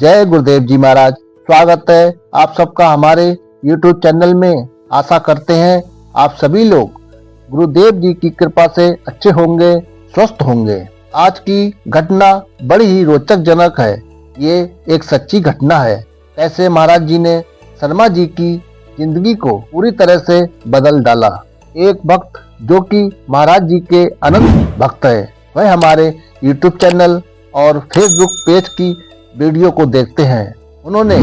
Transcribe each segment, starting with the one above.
जय गुरुदेव जी महाराज। स्वागत है आप सबका हमारे YouTube चैनल में। आशा करते हैं आप सभी लोग गुरुदेव जी की कृपा से अच्छे होंगे, स्वस्थ होंगे। आज की घटना बड़ी ही रोचक जनक है। ये एक सच्ची घटना है। कैसे महाराज जी ने शर्मा जी की जिंदगी को पूरी तरह से बदल डाला। एक भक्त जो कि महाराज जी के अनंत भक्त है, वह हमारे YouTube चैनल और Facebook पेज की वीडियो को देखते हैं। उन्होंने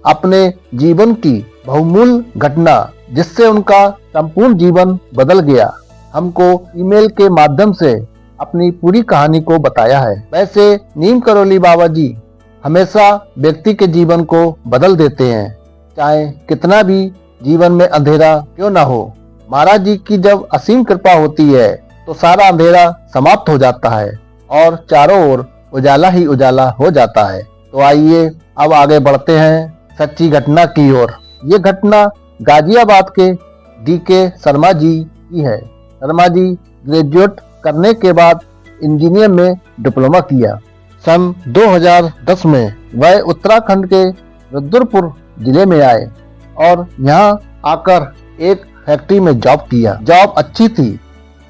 अपने जीवन की बहुमूल्य घटना जिससे उनका संपूर्ण जीवन बदल गया, हमको ईमेल के माध्यम से अपनी पूरी कहानी को बताया है। वैसे नीम करौली बाबा जी हमेशा व्यक्ति के जीवन को बदल देते हैं, चाहे कितना भी जीवन में अंधेरा क्यों ना हो। महाराज जी की जब असीम कृपा होती है तो सारा अंधेरा समाप्त हो जाता है और चारों ओर उजाला ही उजाला हो जाता है। तो आइए अब आगे बढ़ते हैं सच्ची घटना की ओर। ये घटना गाजियाबाद के DK शर्मा जी की है। शर्मा जी ग्रेजुएट करने के बाद इंजीनियर में डिप्लोमा किया। सन 2010 में वह उत्तराखंड के रुद्रपुर जिले में आए और यहाँ आकर एक फैक्ट्री में जॉब किया। जॉब अच्छी थी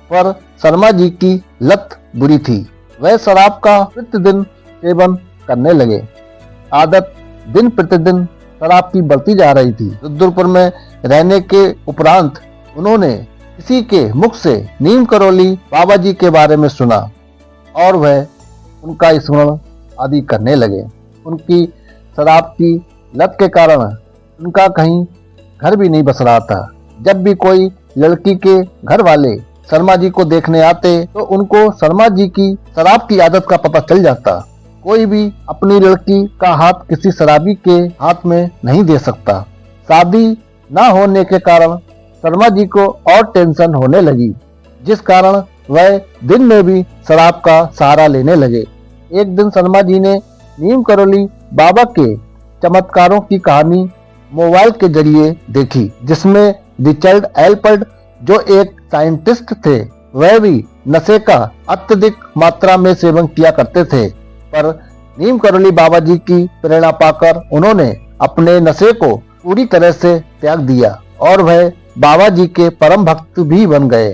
पर शर्मा जी की लत बुरी थी। वह शराब का प्रतिदिन सेवन करने लगे। आदत दिन प्रतिदिन शराब की बढ़ती जा रही थी। रुद्रपुर में रहने के उपरांत उन्होंने किसी के मुख से नीम करौली बाबा जी के बारे में सुना और वह उनका स्मरण आदि करने लगे। उनकी शराब की लत के कारण उनका कहीं घर भी नहीं बस रहा था। जब भी कोई लड़की के घर वाले शर्मा जी को देखने आते तो उनको शर्मा जी की शराब की आदत का पता चल जाता। कोई भी अपनी लड़की का हाथ किसी शराबी के हाथ में नहीं दे सकता। शादी न होने के कारण शर्मा जी को और टेंशन होने लगी, जिस कारण वह दिन में भी शराब का सहारा लेने लगे। एक दिन शर्मा जी ने नीम करौली बाबा के चमत्कारों की कहानी मोबाइल के जरिए देखी, जिसमें रिचर्ड एल्पर्ट जो एक साइंटिस्ट थे, वह भी नशे का अत्यधिक मात्रा में सेवन किया करते थे। पर नीम करौली बाबा जी की प्रेरणा पाकर उन्होंने अपने नशे को पूरी तरह से त्याग दिया और वह बाबा जी के परम भक्त भी बन गए।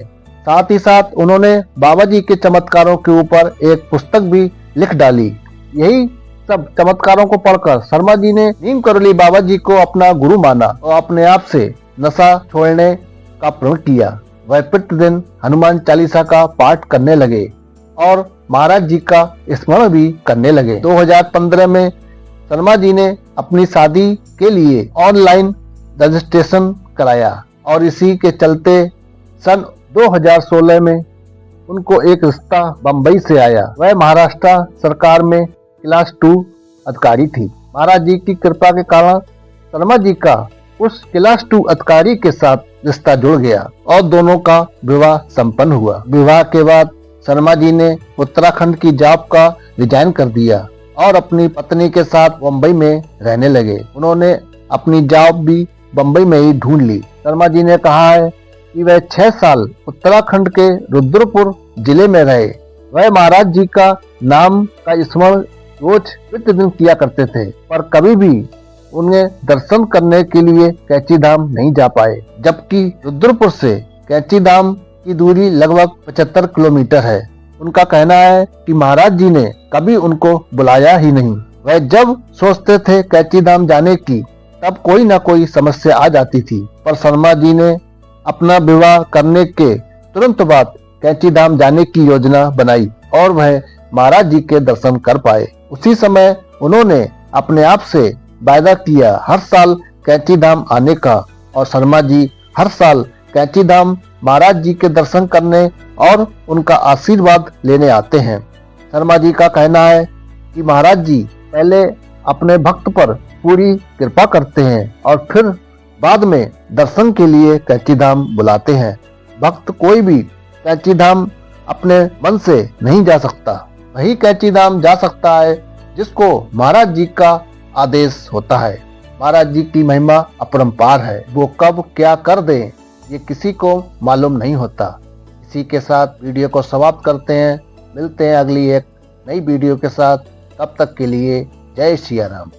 साथ ही साथ उन्होंने बाबा जी के चमत्कारों के ऊपर एक पुस्तक भी लिख डाली। यही सब चमत्कारों को पढ़कर शर्मा जी ने नीम करौली बाबा जी को अपना गुरु माना और अपने आप से नशा छोड़ने का प्रण किया। वह प्रतिदिन हनुमान चालीसा का पाठ करने लगे और महाराज जी का स्मरण भी करने लगे। 2015 में शर्मा जी ने अपनी शादी के लिए ऑनलाइन रजिस्ट्रेशन कराया और इसी के चलते सन 2016 में उनको एक रिश्ता बम्बई से आया। वह महाराष्ट्र सरकार में क्लास 2 अधिकारी थी। महाराज जी की कृपा के कारण शर्मा जी का उस क्लास 2 अधिकारी के साथ रिश्ता जुड़ गया और दोनों का विवाह संपन्न हुआ। विवाह के बाद शर्मा जी ने उत्तराखंड की जॉब का रिजाइन कर दिया और अपनी पत्नी के साथ मुंबई में रहने लगे। उन्होंने अपनी जॉब भी मुंबई में ही ढूंढ ली। शर्मा जी ने कहा है कि वह 6 साल उत्तराखंड के रुद्रपुर जिले में रहे। वह महाराज जी का नाम का स्मरण रोज प्रतिदिन किया करते थे, पर कभी भी उन्हें दर्शन करने के लिए कैची धाम नहीं जा पाए, जबकि रुद्रपुर से कैची धाम की दूरी लगभग 75 किलोमीटर है। उनका कहना है कि महाराज जी ने कभी उनको बुलाया ही नहीं। वह जब सोचते थे कैची धाम जाने की, तब कोई न कोई समस्या आ जाती थी। पर शर्मा जी ने अपना विवाह करने के तुरंत बाद कैची धाम जाने की योजना बनाई और वह महाराज जी के दर्शन कर पाए। उसी समय उन्होंने अपने आप से वायदा किया हर साल कैची धाम आने का, और शर्मा जी हर साल कैची धाम महाराज जी के दर्शन करने और उनका आशीर्वाद लेने आते हैं। शर्मा जी का कहना है कि महाराज जी पहले अपने भक्त पर पूरी कृपा करते हैं और फिर बाद में दर्शन के लिए कैची धाम बुलाते हैं। भक्त कोई भी कैची धाम अपने मन से नहीं जा सकता, वही कैची धाम जा सकता है जिसको महाराज जी का आदेश होता है। महाराज जी की महिमा अपरंपार है। वो कब क्या कर दें ये किसी को मालूम नहीं होता। इसी के साथ वीडियो को समाप्त करते हैं। मिलते हैं अगली एक नई वीडियो के साथ। तब तक के लिए जय सिया राम।